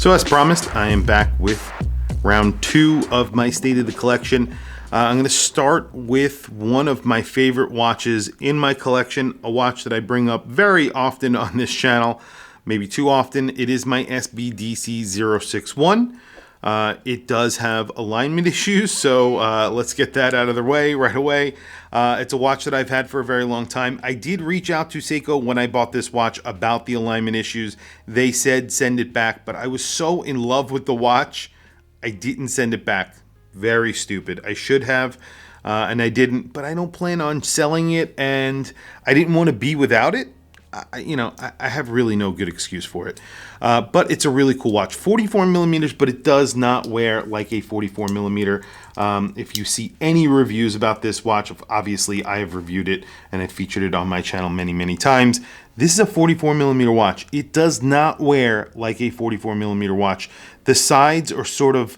So as promised, I am back with round 2 of my State of the Collection. I'm going to start with one of my favorite watches in my collection, a watch that I bring up very often on this channel, maybe too often. It is my SBDC061. It does have alignment issues, so let's get that out of the way right away. It's a watch that I've had for a very long time. I did reach out to Seiko when I bought this watch about the alignment issues. They said send it back, but I was so in love with the watch, I didn't send it back. Very stupid. I should have, and I didn't, but I don't plan on selling it, and I didn't want to be without it. I have really no good excuse for it. But it's a really cool watch. 44 millimeters, but it does not wear like a 44 millimeter. If you see any reviews about this watch, obviously I have reviewed it and I've featured it on my channel many, many times. This is a 44 millimeter watch. It does not wear like a 44 millimeter watch. The sides are sort of,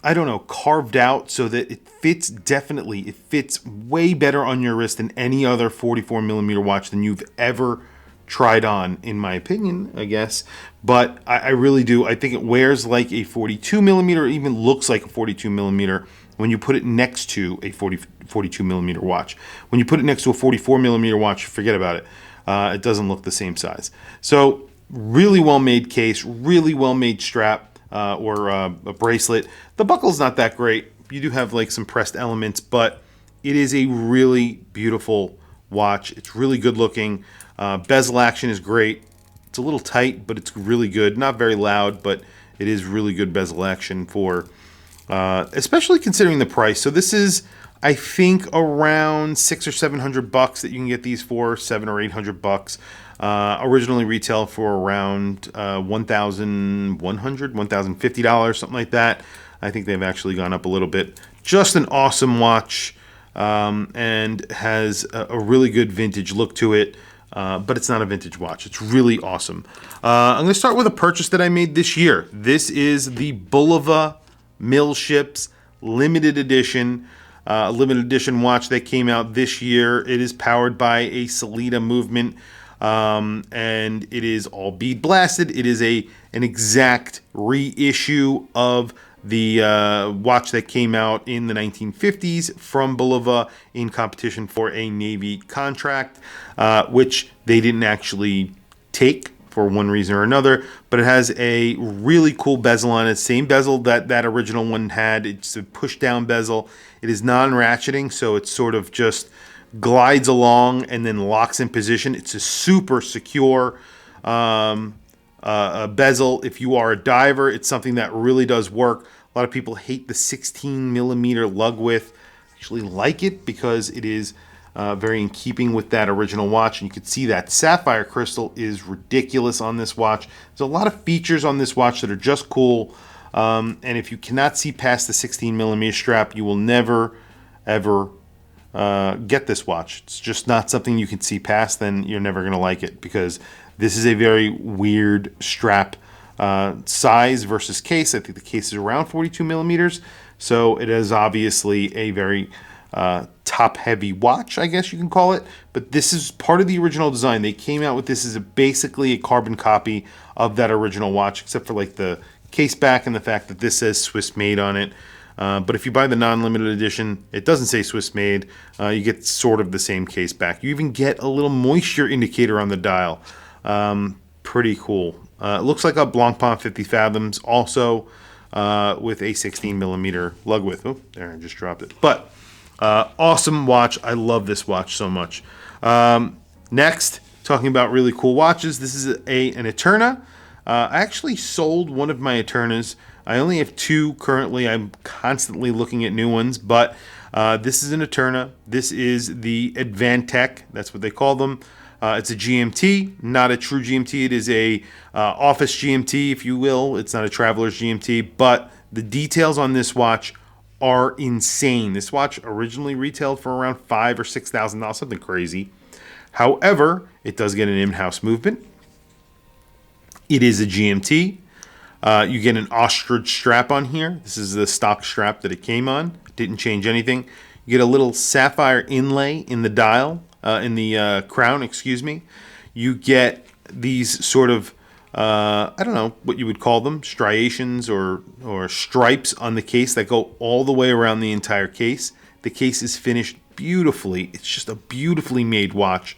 I don't know, carved out so that it fits definitely. It fits way better on your wrist than any other 44 millimeter watch than you've ever tried on, in my opinion, I guess. But I really do. I think it wears like a 42 millimeter, even looks like a 42 millimeter when you put it next to a 42 millimeter watch. When you put it next to a 44 millimeter watch, forget about it. It doesn't look the same size. So really well made case, really well made strap or a bracelet. The buckle's not that great. You do have like some pressed elements, but it is a really beautiful watch. It's really good looking. Bezel action is great. It's a little tight, but it's really good. Not very loud, but it is really good bezel action for, especially considering the price. So this is, I think, around $600 or $700 that you can get these for, $700 or $800. Originally retail for around $1,100, $1,050, something like that. I think they've actually gone up a little bit. Just an awesome watch, and has a really good vintage look to it. But it's not a vintage watch. It's really awesome. I'm going to start with a purchase that I made this year. This is the Bulova Millships limited edition watch that came out this year. It is powered by a Salida movement, and it is all bead blasted. It is an exact reissue of the watch that came out in the 1950s from Bulova in competition for a Navy contract, which they didn't actually take for one reason or another, but it has a really cool bezel on it. Same bezel that original one had. It's a push down bezel. It is non-ratcheting, so it sort of just glides along and then locks in position. It's a super secure a bezel. If you are a diver, it's something that really does work. A lot of people hate the 16 millimeter lug width. I actually like it because it is very in keeping with that original watch. And you can see that sapphire crystal is ridiculous on this watch. There's a lot of features on this watch that are just cool. And if you cannot see past the 16 millimeter strap, you will never, ever get this watch. It's just not something you can see past, then you're never going to like it, because this is a very weird strap size versus case. I think the case is around 42 millimeters, so it is obviously a very top heavy watch, I guess you can call it, but this is part of the original design. They came out with this as basically a carbon copy of that original watch, except for like the case back and the fact that this says Swiss made on it. But if you buy the non-limited edition, it doesn't say Swiss made. You get sort of the same case back. You even get a little moisture indicator on the dial. Pretty cool. It looks like a Blancpain 50 fathoms, also with a 16 millimeter lug width. Oh, there, I just dropped it. But awesome watch. I love this watch so much. Next, talking about really cool watches, this is an Eterna. I actually sold one of my Eternas. I only have 2 currently. I'm constantly looking at new ones, but this is an Eterna. This is the Advantech. That's what they call them. It's a GMT, not a true GMT. It is a office GMT, if you will. It's not a traveler's GMT, but the details on this watch are insane. This watch originally retailed for around $5,000 or $6,000, something crazy. However, it does get an in-house movement. It is a GMT. You get an ostrich strap on here. This is the stock strap that it came on. Didn't change anything. You get a little sapphire inlay in the dial, in the crown, excuse me. You get these sort of I don't know what you would call them, striations or stripes on the case that go all the way around the entire case. The case is finished beautifully. It's just a beautifully made watch.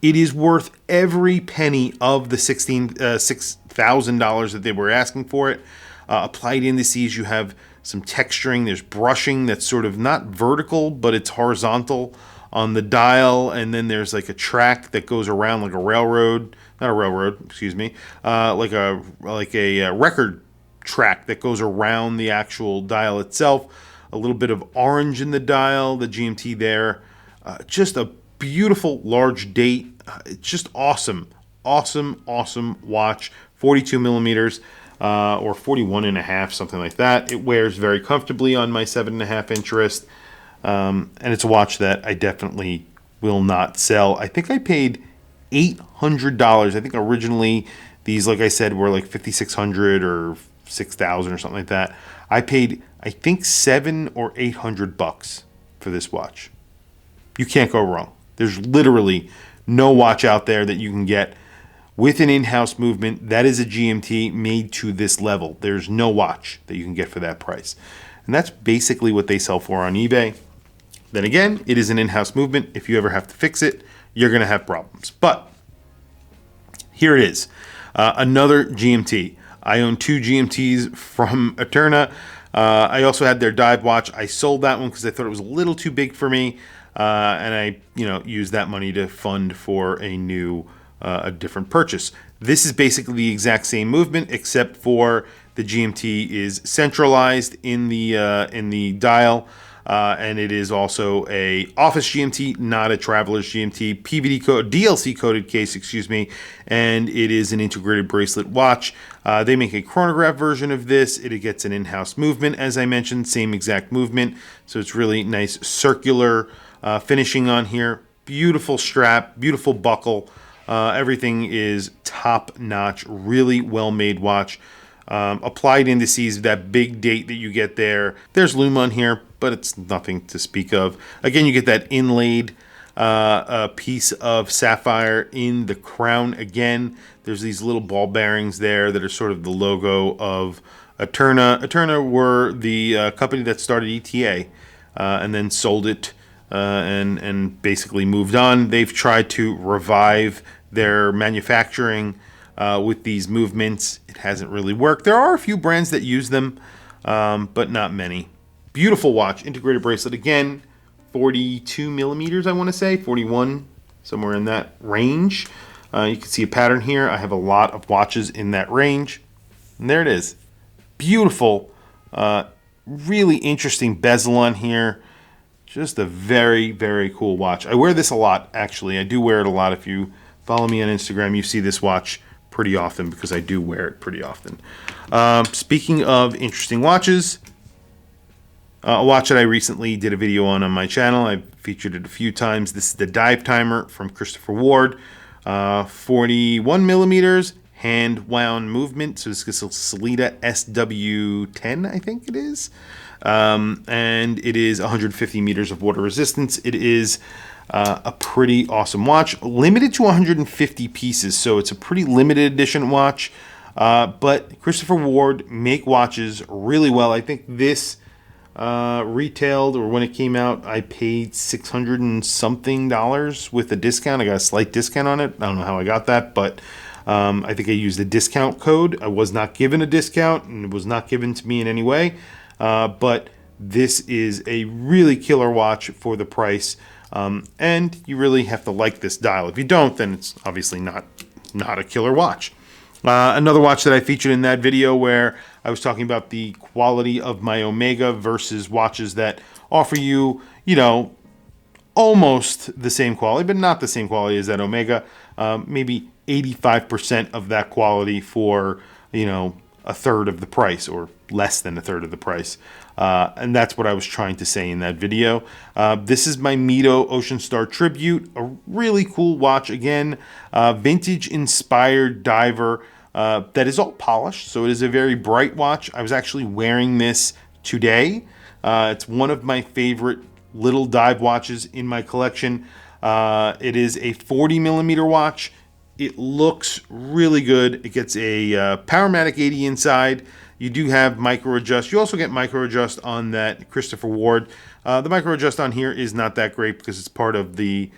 It is worth every penny of the $6,000 that they were asking for it. Applied indices, you have some texturing. There's brushing that's sort of not vertical, but it's horizontal on the dial, and then there's like a track that goes around like a railroad, not a railroad, excuse me, like a record track that goes around the actual dial itself. A little bit of orange in the dial, the GMT there. Just a beautiful large date. It's just awesome, awesome watch. 42 millimeters or 41 and a half, something like that. It wears very comfortably on my 7.5 inch wrist. And it's a watch that I definitely will not sell. I think I paid $800. I think originally these, like I said, were like $5,600 or $6,000 or something like that. I paid, I think, $700 or $800 for this watch. You can't go wrong. There's literally no watch out there that you can get with an in-house movement that is a GMT made to this level. There's no watch that you can get for that price. And that's basically what they sell for on eBay. Then again, it is an in-house movement. If you ever have to fix it, you're going to have problems. But here it is. Another GMT. I own 2 GMTs from Eterna. I also had their dive watch. I sold that one because I thought it was a little too big for me. And I, used that money to fund for a different purchase. This is basically the exact same movement, except for the GMT is centralized in the dial, and it is also a office GMT, not a traveler's GMT. PVD code, DLC coded case, excuse me, and it is an integrated bracelet watch. They make a chronograph version of this. It gets an in-house movement, as I mentioned, same exact movement. So it's really nice circular finishing on here. Beautiful strap, beautiful buckle. Everything is top-notch, really well-made watch. Applied indices, that big date that you get there. There's lume on here, but it's nothing to speak of. Again, you get that inlaid piece of sapphire in the crown. Again, there's these little ball bearings there that are sort of the logo of Eterna. Eterna were the company that started ETA and then sold it and basically moved on. They've tried to revive their manufacturing with these movements. It hasn't really worked. There are a few brands that use them, but not many. Beautiful watch, integrated bracelet. Again, 42 millimeters, I want to say, 41, somewhere in that range. You can see a pattern here. I have a lot of watches in that range. And there it is. Beautiful, really interesting bezel on here. Just a very, very cool watch. I wear this a lot, actually. I do wear it a lot. If you follow me on Instagram, you see this watch pretty often because I do wear it pretty often. Speaking of interesting watches, a watch that I recently did a video on my channel. I've featured it a few times. This is the Dive Timer from Christopher Ward. 41 millimeters, hand wound movement. So this is a Sellita SW10, I think it is. And it is 150 meters of water resistance. It is a pretty awesome watch, limited to 150 pieces, so it's a pretty limited edition watch. But Christopher Ward make watches really well. I think this retailed, or when it came out, I paid $600 and something with a discount. I got a slight discount on it. I don't know how I got that, but I think I used a discount code. I was not given a discount, and it was not given to me in any way. But this is a really killer watch for the price. And you really have to like this dial. If you don't, then it's obviously not a killer watch. Another watch that I featured in that video where I was talking about the quality of my Omega versus watches that offer you, almost the same quality, but not the same quality as that Omega. Maybe 85% of that quality for, a third of the price, or less than a third of the price. And that's what I was trying to say in that video. This is my Mito Ocean Star Tribute, a really cool watch. Again, vintage inspired diver that is all polished. So it is a very bright watch. I was actually wearing this today. It's one of my favorite little dive watches in my collection. It is a 40 millimeter watch. It looks really good. It gets a Powermatic 80 inside. You do have micro adjust. You also get micro adjust on that Christopher Ward. The micro adjust on here is not that great because it's part of the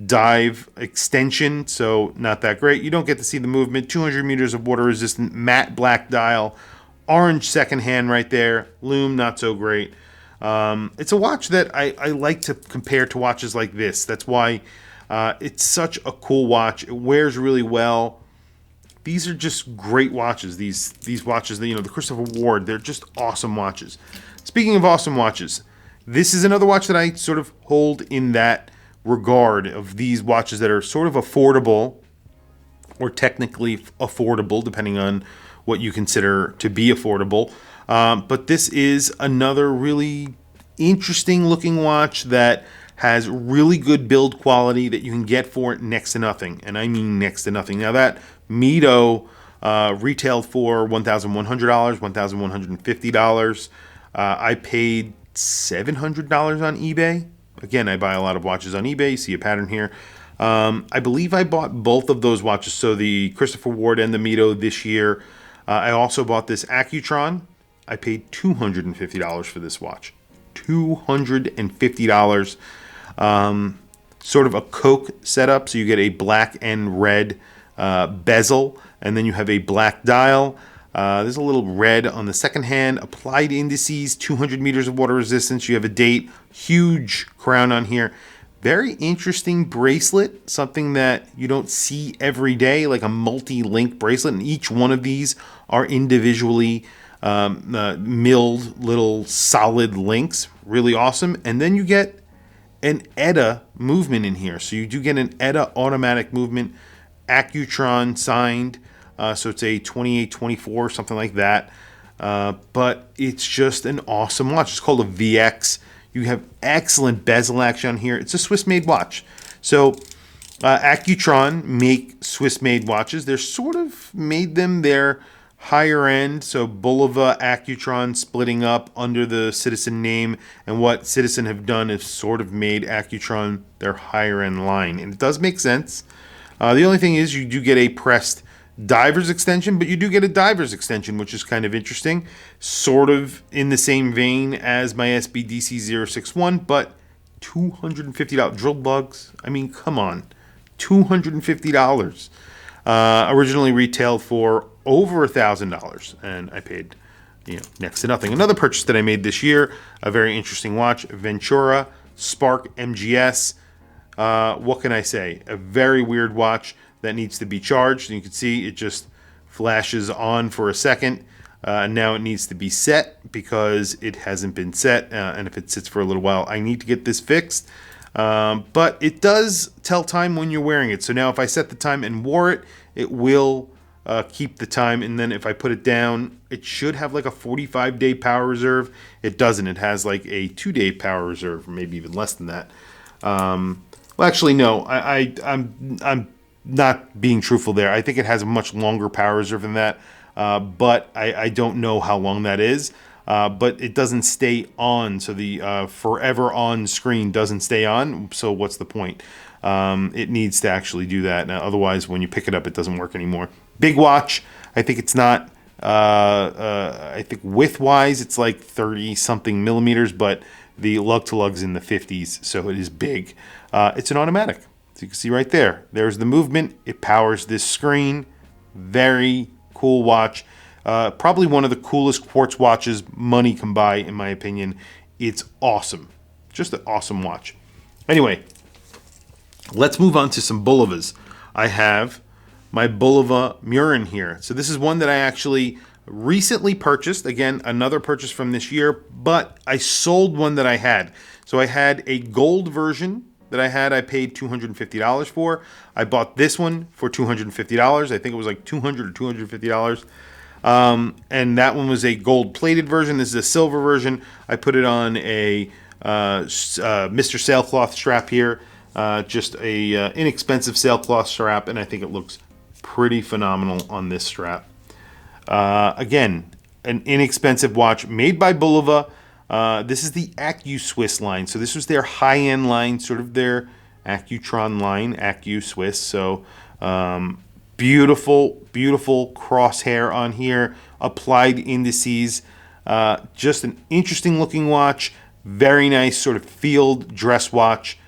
dive extension, so not that great. You don't get to see the movement. 200 meters of water resistant matte black dial, orange second hand right there. Lume, not so great. It's a watch that I like to compare to watches like this. That's why it's such a cool watch. It wears really well. These are just great watches. These watches, the Christopher Ward, they're just awesome watches. Speaking of awesome watches, this is another watch that I sort of hold in that regard of these watches that are sort of affordable or technically affordable, depending on what you consider to be affordable. But this is another really interesting looking watch that has really good build quality that you can get for next to nothing. And I mean next to nothing. Now that Mito retailed for $1,100, $1,150. I paid $700 on eBay. Again, I buy a lot of watches on eBay. You see a pattern here. I believe I bought both of those watches, so the Christopher Ward and the Mito this year. I also bought this Accutron. I paid $250 for this watch. $250. Sort of a Coke setup, so you get a black and red bezel, and then you have a black dial. There's a little red on the second hand. Applied indices, 200 meters of water resistance. You have a date, huge crown on here. Very interesting bracelet, something that you don't see every day, like a multi-link bracelet. And each one of these are individually milled little solid links. Really awesome. And then you get an ETA movement in here. So you do get an ETA automatic movement, Accutron signed. So it's a 2824, something like that. But it's just an awesome watch. It's called a VX. You have excellent bezel action on here. It's a Swiss-made watch. So Accutron make Swiss-made watches. They're sort of made them their higher end. So Bulova, Accutron splitting up under the Citizen name. And what Citizen have done is sort of made Accutron their higher end line. And it does make sense. The only thing is you do get a pressed diver's extension, but you do get a diver's extension, which is kind of interesting. Sort of in the same vein as my SBDC061, but $250. Drill lugs. I mean, come on. $250. Originally retailed for over $1,000, and I paid next to nothing. Another purchase that I made this year, a very interesting watch, Ventura Spark MGS. What can I say? A very weird watch that needs to be charged. And you can see it just flashes on for a second. Now it needs to be set because it hasn't been set. And if it sits for a little while, I need to get this fixed. But it does tell time when you're wearing it. So now if I set the time and wore it, it will keep the time. And then if I put it down, it should have like a 45-day power reserve. It doesn't. It has like a 2-day power reserve, or maybe even less than that. Well, actually, no. I'm not being truthful there. I think it has a much longer power reserve than that, but I don't know how long that is. But it doesn't stay on, so the forever on screen doesn't stay on, so what's the point? It needs to actually do that. Now, otherwise, when you pick it up, it doesn't work anymore. Big watch. I think it's not, I think width-wise, it's like 30-something millimeters, but the lug-to-lug's in the 50s, so it is big. It's an automatic. So you can see right there. There's the movement. It powers this screen. Very cool watch. Probably one of the coolest quartz watches money can buy, in my opinion. It's awesome. Just an awesome watch. Anyway, let's move on to some Bulovas. I have my Bulova Muran here. So this is one that I actually recently purchased. Again, another purchase from this year, but I sold one that I had. So I had a gold version that I paid $250 for. I bought this one for $250. I think it was like $200 or $250. And that one was a gold-plated version. This is a silver version. I put it on a Mr. Sailcloth strap here. Just a inexpensive sailcloth strap, and I think it looks pretty phenomenal on this strap. Again, an inexpensive watch made by Bulova. This is the Accu-Swiss line. So this was their high-end line, sort of their Accutron line, Accu-Swiss. So Beautiful, beautiful crosshair on here, applied indices. Just an interesting looking watch. Very nice sort of field dress watch,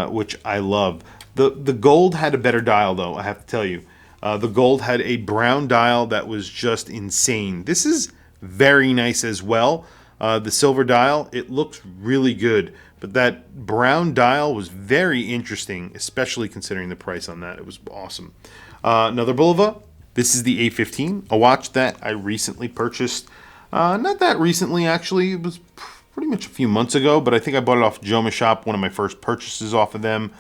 which I love. The gold had a better dial though, I have to tell you. The gold had a brown dial that was just insane. This is very nice as well. The silver dial, it looks really good, but that brown dial was very interesting, especially considering the price on that. It was awesome. Another Bulova. This is the A15, a watch that I recently purchased. Not that recently, actually. It was pretty much a few months ago, but I think I bought it off Joma Shop, one of my first purchases off of them.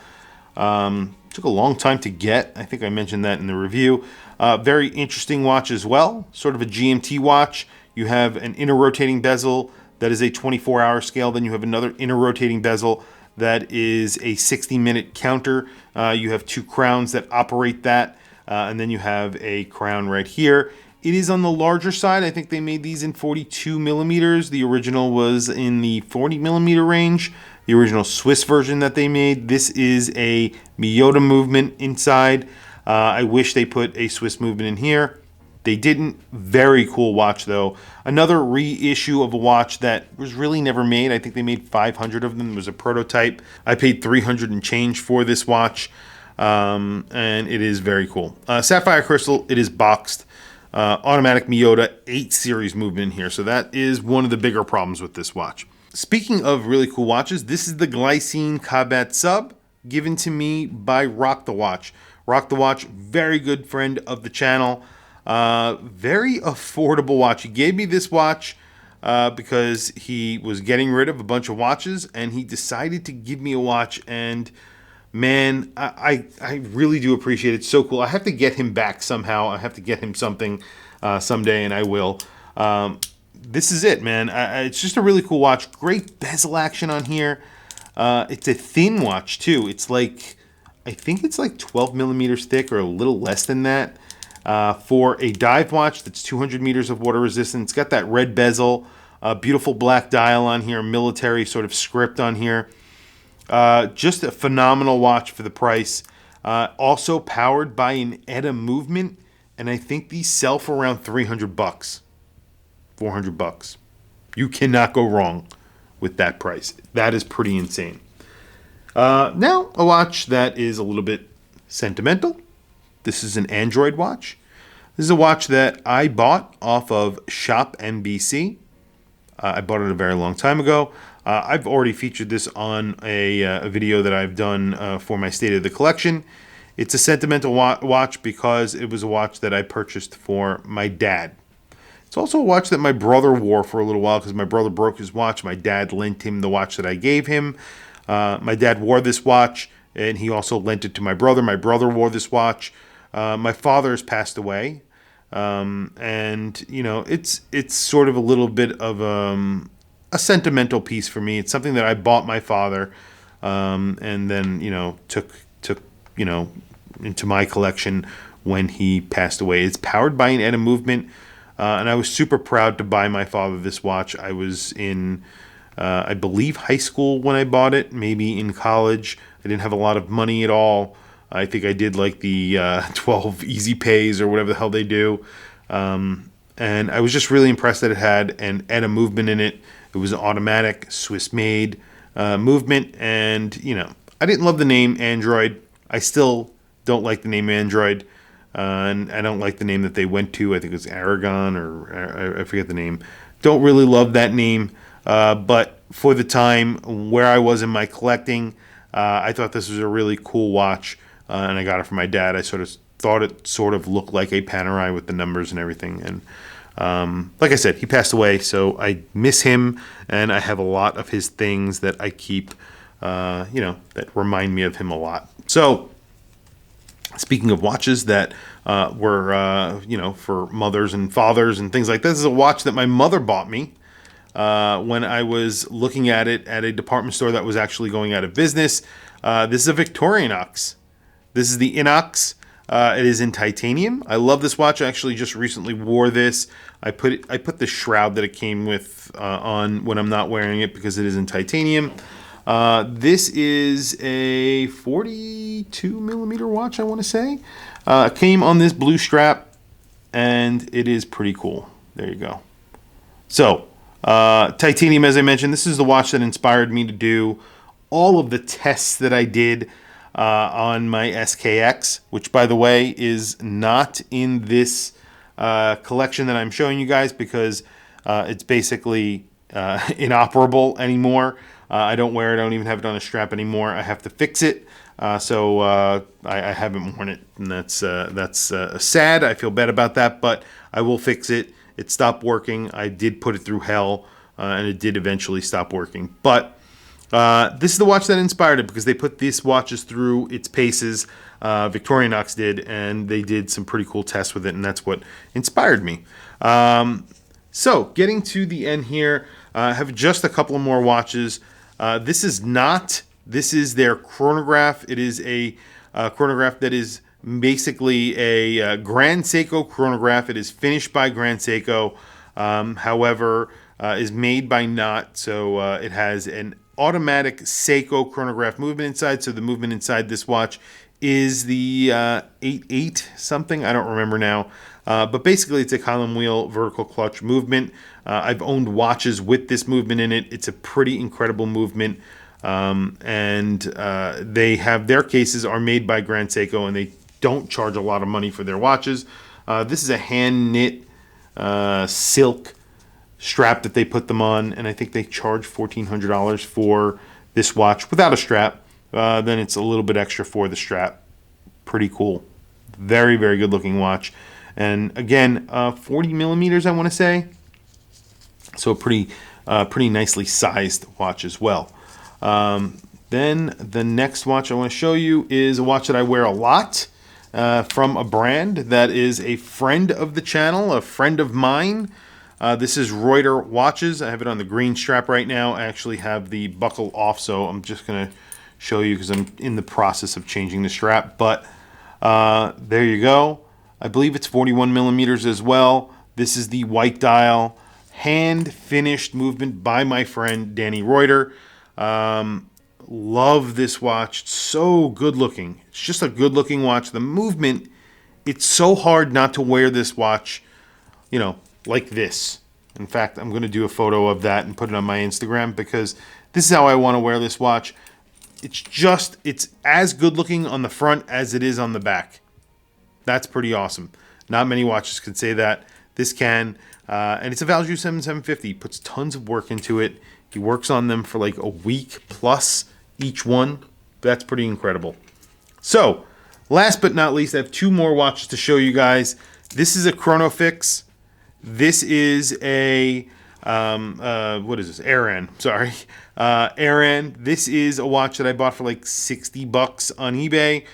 Took a long time to get. I think I mentioned that in the review. Very interesting watch as well. Sort of a GMT watch. You have an inner rotating bezel that is a 24-hour scale. Then you have another inner rotating bezel that is a 60-minute counter. You have two crowns that operate that. And then you have a crown right here. It is on the larger side. I think they made these in 42 millimeters. The original was in the 40 millimeter range. The original Swiss version that they made. This is a Miyota movement inside. I wish they put a Swiss movement in here. They didn't. Very cool watch though. Another reissue of a watch that was really never made. I think they made 500 of them. It was a prototype. I paid 300 and change for this watch. And it is very cool. Sapphire crystal, it is boxed. Automatic Miyota 8 series movement in here. So that is one of the bigger problems with this watch. Speaking of really cool watches, this is the Glycine Combat Sub given to me by Rock the Watch. Rock the Watch, very good friend of the channel. Very affordable watch. He gave me this watch because he was getting rid of a bunch of watches and he decided to give me a watch, and man, I really do appreciate it. It's so cool. I have to get him back somehow. I have to get him something someday, and I will. This is it, man. It's just a really cool watch. Great bezel action on here. It's a thin watch, too. It's like, I think it's like 12 millimeters thick or a little less than that. For a dive watch that's 200 meters of water resistance. It's got that red bezel, beautiful black dial on here, military sort of script on here. Just a phenomenal watch for the price. Also powered by an Eterna movement, and I think these sell for around 300 bucks. 400 bucks. You cannot go wrong with that price. That is pretty insane. Now, a watch that is a little bit sentimental. This is an Android watch. This is a watch that I bought off of Shop NBC. I bought it a very long time ago. I've already featured this on a video that I've done for my State of the Collection. It's a sentimental watch because it was a watch that I purchased for my dad. It's also a watch that my brother wore for a little while because my brother broke his watch. My dad lent him the watch that I gave him. My dad wore this watch, and he also lent it to my brother. My brother wore this watch. My father has passed away, and you know, it's sort of a little bit of a sentimental piece for me. It's something that I bought my father, and then, you know, took you know, into my collection when he passed away. It's powered by an Eterna movement, and I was super proud to buy my father this watch. I was in, I believe, high school when I bought it, maybe in college. I didn't have a lot of money at all. I think I did like the 12 easy pays or whatever the hell they do. And I was just really impressed that it had an Eterna movement in it. It was an automatic, Swiss-made movement. And, you know, I didn't love the name Android. I still don't like the name Android. And I don't like the name that they went to. I think it was Aragon, or I forget the name. Don't really love that name. But for the time where I was in my collecting, I thought this was a really cool watch. And I got it from my dad. I sort of thought it sort of looked like a Panerai with the numbers and everything. And like I said, he passed away, so I miss him. And I have a lot of his things that I keep, you know, that remind me of him a lot. So, speaking of watches that were, you know, for mothers and fathers and things like this, is a watch that my mother bought me when I was looking at it at a department store that was actually going out of business. This is a Victorian ox. This is the Inox. It is in titanium. I love this watch. I actually just recently wore this. I put the shroud that it came with on when I'm not wearing it because it is in titanium. This is a 42 millimeter watch, I want to say. Came on this blue strap, and it is pretty cool. There you go. So, titanium, as I mentioned, this is the watch that inspired me to do all of the tests that I did on my SKX, which, by the way, is not in this collection that I'm showing you guys because it's basically inoperable anymore. I don't wear it. I don't even have it on a strap anymore. I have to fix it. So I haven't worn it, and that's sad. I feel bad about that, but I will fix it. It stopped working. I did put it through hell, and it did eventually stop working. But this is the watch that inspired it because they put these watches through its paces. Victorinox did, and they did some pretty cool tests with it, and that's what inspired me. So getting to the end here, I have just a couple of more watches. This is their chronograph. It is a chronograph that is basically a Grand Seiko chronograph. It is finished by Grand Seiko, however, is made by Knot. So it has an automatic Seiko chronograph movement inside. So the movement inside this watch is the 8/8 something. I don't remember now. But basically, it's a column wheel vertical clutch movement. I've owned watches with this movement in it. It's a pretty incredible movement. And they have their cases are made by Grand Seiko, and they don't charge a lot of money for their watches. This is a hand knit silk strap that they put them on, and I think they charge $1,400 for this watch without a strap. Then it's a little bit extra for the strap. Pretty cool. Very, very good looking watch. And again, 40 millimeters, I want to say. So pretty nicely sized watch as well. Then the next watch I want to show you is a watch that I wear a lot from a brand that is a friend of the channel, a friend of mine. This is Reuter watches. I have it on the green strap right now. I actually have the buckle off, so I'm just going to show you because I'm in the process of changing the strap. But there you go. I believe it's 41 millimeters as well. This is the white dial, hand finished movement by my friend Danny Reuter. Love this watch. It's so good looking. It's just a good looking watch. The movement, it's so hard not to wear this watch, you know, like this. In fact, I'm going to do a photo of that and put it on my Instagram because this is how I want to wear this watch. It's as good looking on the front as it is on the back. That's pretty awesome. Not many watches can say that. This can. And it's a Valjoux 7750. He puts tons of work into it. He works on them for like a week plus each one. That's pretty incredible. So, last but not least, I have two more watches to show you guys. This is a chronofix. This is a, what is this? Aran, sorry. Aran. This is a watch that I bought for like $60 on eBay.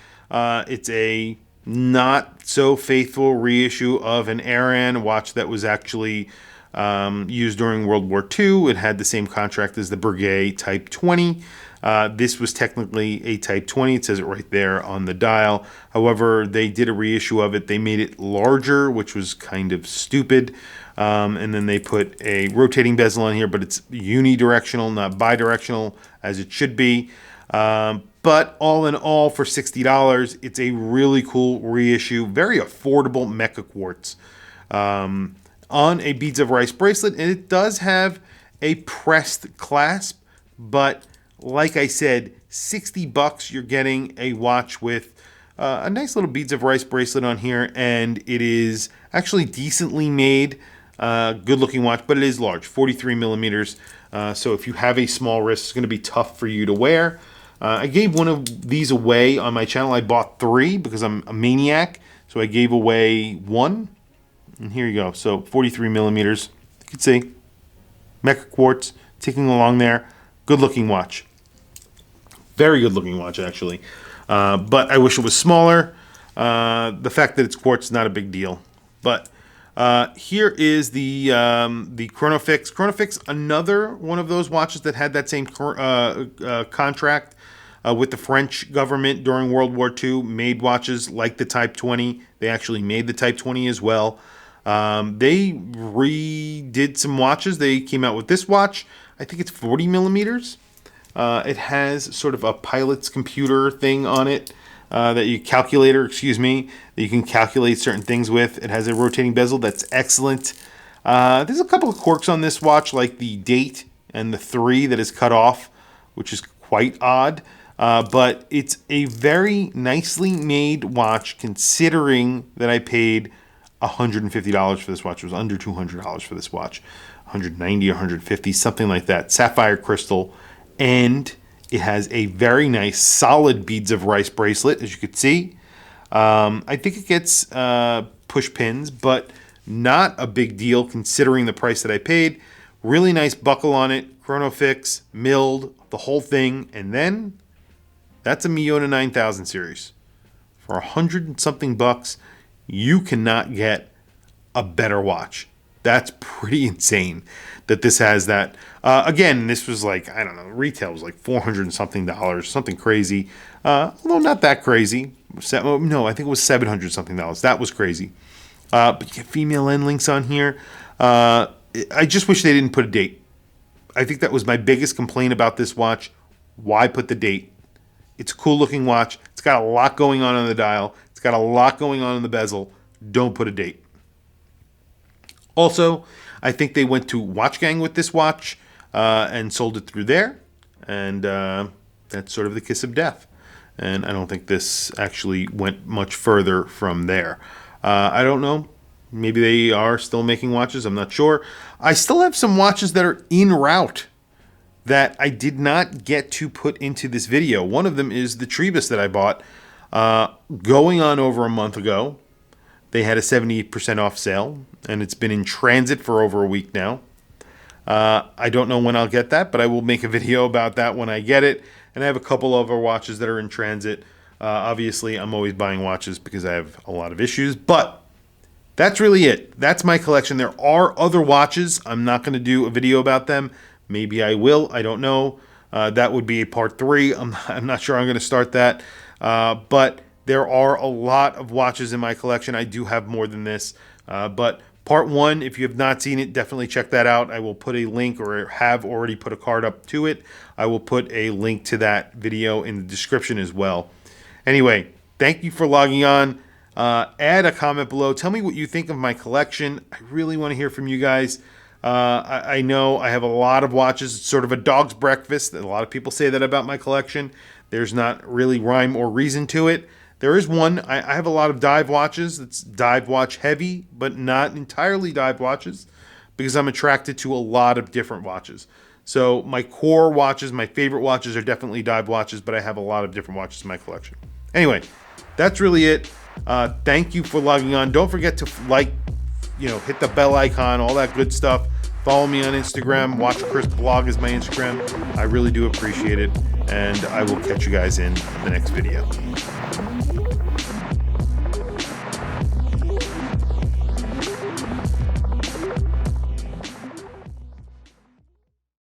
It's a not so faithful reissue of an Aran watch that was actually used during World War II. It had the same contract as the Breguet Type 20. This was technically a Type 20. It says it right there on the dial. However, they did a reissue of it. They made it larger, which was kind of stupid. And then they put a rotating bezel on here, but it's unidirectional, not bidirectional, as it should be. But all in all, for $60, it's a really cool reissue, very affordable mecha quartz on a beads of rice bracelet. And it does have a pressed clasp, but like I said, $60, you're getting a watch with a nice little beads of rice bracelet on here, and it is actually decently made, good looking watch, but it is large, 43 millimeters. So if you have a small wrist, it's going to be tough for you to wear. I gave one of these away on my channel. I bought 3 because I'm a maniac. So I gave away 1. And here you go. So 43 millimeters. You can see. Mecha quartz ticking along there. Good looking watch. Very good looking watch, actually. But I wish it was smaller. The fact that it's quartz is not a big deal. But here is the Chronofix. Chronofix, another one of those watches that had that same contract with the French government during World War II, made watches like the Type 20. They actually made the Type 20 as well. They redid some watches. They came out with this watch. I think it's 40 millimeters. It has sort of a pilot's computer thing on it, calculator, excuse me, that you can calculate certain things with. It has a rotating bezel that's excellent. There's a couple of quirks on this watch, like the date and the 3 that is cut off, which is quite odd. But it's a very nicely made watch, considering that I paid $150 for this watch. It was under $200 for this watch. 190 or 150, something like that. Sapphire crystal. And it has a very nice solid beads of rice bracelet, as you can see. I think it gets push pins, but not a big deal considering the price that I paid. Really nice buckle on it, chronofix, milled, the whole thing. And then that's a Miyota 9000 series. For $100 and something bucks, you cannot get a better watch. That's pretty insane that this has that. Again, this was like, I don't know, retail was like $400 and something, something crazy. Although not that crazy. No, I think it was $700 something. That was crazy. But you get female end links on here. I just wish they didn't put a date. I think that was my biggest complaint about this watch. Why put the date? It's a cool looking watch. It's got a lot going on the dial. It's got a lot going on in the bezel. Don't put a date. Also, I think they went to Watch Gang with this watch and sold it through there. And that's sort of the kiss of death. And I don't think this actually went much further from there. I don't know. Maybe they are still making watches. I'm not sure. I still have some watches that are en route that I did not get to put into this video. One of them is the Trebus that I bought going on over a month ago. They had a 78% off sale, and it's been in transit for over a week now. I don't know when I'll get that, but I will make a video about that when I get it. And I have a couple of other watches that are in transit. Obviously, I'm always buying watches because I have a lot of issues, but that's really it. That's my collection. There are other watches. I'm not going to do a video about them. Maybe I will. I don't know. That would be a part 3. I'm not sure I'm going to start that. But there are a lot of watches in my collection. I do have more than this. But part 1, if you have not seen it, definitely check that out. I will put a link, or have already put a card up to it. I will put a link to that video in the description as well. Anyway, thank you for logging on. Add a comment below. Tell me what you think of my collection. I really want to hear from you guys. I know I have a lot of watches. It's sort of a dog's breakfast. A lot of people say that about my collection. There's not really rhyme or reason to it. There is one. I have a lot of dive watches. It's dive watch heavy, but not entirely dive watches, because I'm attracted to a lot of different watches. So my core watches, my favorite watches, are definitely dive watches, but I have a lot of different watches in my collection. Anyway, that's really it. Thank you for logging on. Don't forget to hit the bell icon, all that good stuff. Follow me on Instagram. WatchChris blog is my Instagram. I really do appreciate it. And I will catch you guys in the next video.